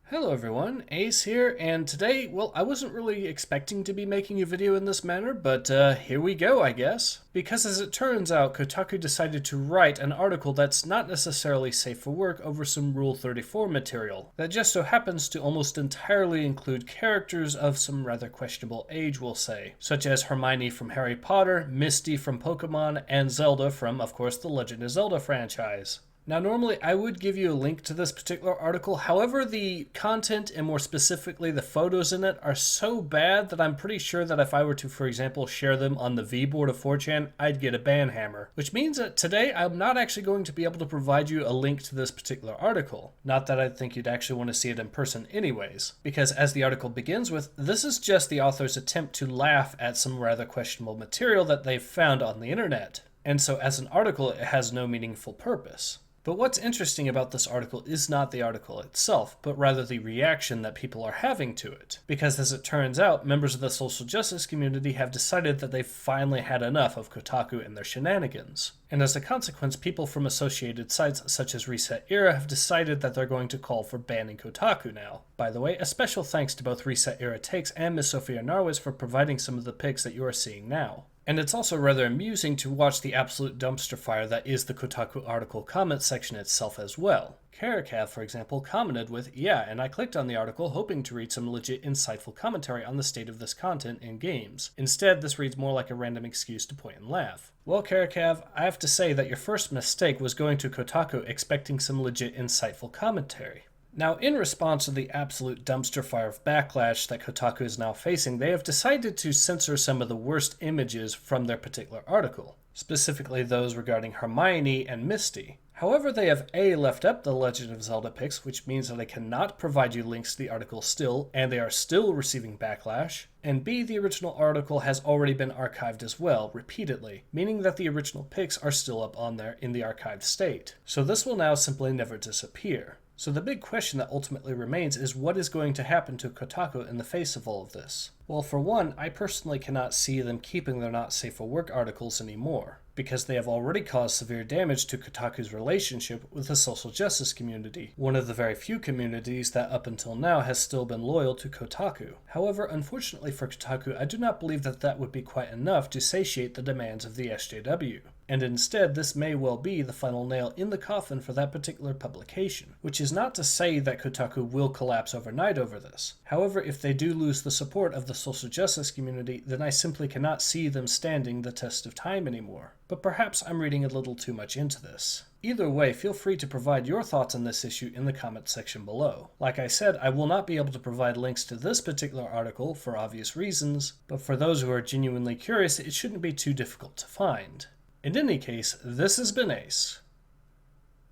Hello everyone, Ace here, and today, well, I wasn't really expecting to be making a video in this manner, but here we go, I guess. Because as it turns out, Kotaku decided to write an article that's not necessarily safe for work over some Rule 34 material, that just so happens to almost entirely include characters of some rather questionable age, we'll say, such as Hermione from Harry Potter, Misty from Pokemon, and Zelda from, of course, the Legend of Zelda franchise. Now, normally I would give you a link to this particular article. However, the content and more specifically the photos in it are so bad that I'm pretty sure that if I were to, for example, share them on the V board of 4chan, I'd get a ban hammer. Which means that today I'm not actually going to be able to provide you a link to this particular article. Not that I think you'd actually want to see it in person anyways. Because as the article begins with, this is just the author's attempt to laugh at some rather questionable material that they've found on the internet. And so as an article, it has no meaningful purpose. But what's interesting about this article is not the article itself, but rather the reaction that people are having to it. Because as it turns out, members of the social justice community have decided that they've finally had enough of Kotaku and their shenanigans. And as a consequence, people from associated sites such as Reset Era have decided that they're going to call for banning Kotaku now. By the way, a special thanks to both Reset Era Takes and Miss Sophia Narwitz for providing some of the pics that you are seeing now. And it's also rather amusing to watch the absolute dumpster fire that is the Kotaku article comment section itself as well. Karakav, for example, commented with, "Yeah, and I clicked on the article hoping to read some legit insightful commentary on the state of this content in games. Instead, this reads more like a random excuse to point and laugh." Well, Karakav, I have to say that your first mistake was going to Kotaku expecting some legit insightful commentary. Now, in response to the absolute dumpster fire of backlash that Kotaku is now facing, they have decided to censor some of the worst images from their particular article, specifically those regarding Hermione and Misty. However, they have A, left up the Legend of Zelda pics, which means that they cannot provide you links to the article still, and they are still receiving backlash, and B, the original article has already been archived as well, repeatedly, meaning that the original pics are still up on there in the archived state. So this will now simply never disappear. So the big question that ultimately remains is what is going to happen to Kotaku in the face of all of this? Well, for one, I personally cannot see them keeping their not safe for work articles anymore, because they have already caused severe damage to Kotaku's relationship with the social justice community, one of the very few communities that up until now has still been loyal to Kotaku. However, unfortunately for Kotaku, I do not believe that that would be quite enough to satiate the demands of the SJW. And instead, this may well be the final nail in the coffin for that particular publication, which is not to say that Kotaku will collapse overnight over this. However, if they do lose the support of the social justice community, then I simply cannot see them standing the test of time anymore. But perhaps I'm reading a little too much into this. Either way, feel free to provide your thoughts on this issue in the comment section below. Like I said, I will not be able to provide links to this particular article for obvious reasons, but for those who are genuinely curious, it shouldn't be too difficult to find. In any case, this has been Ace.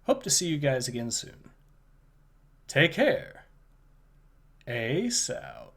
Hope to see you guys again soon. Take care. Ace out.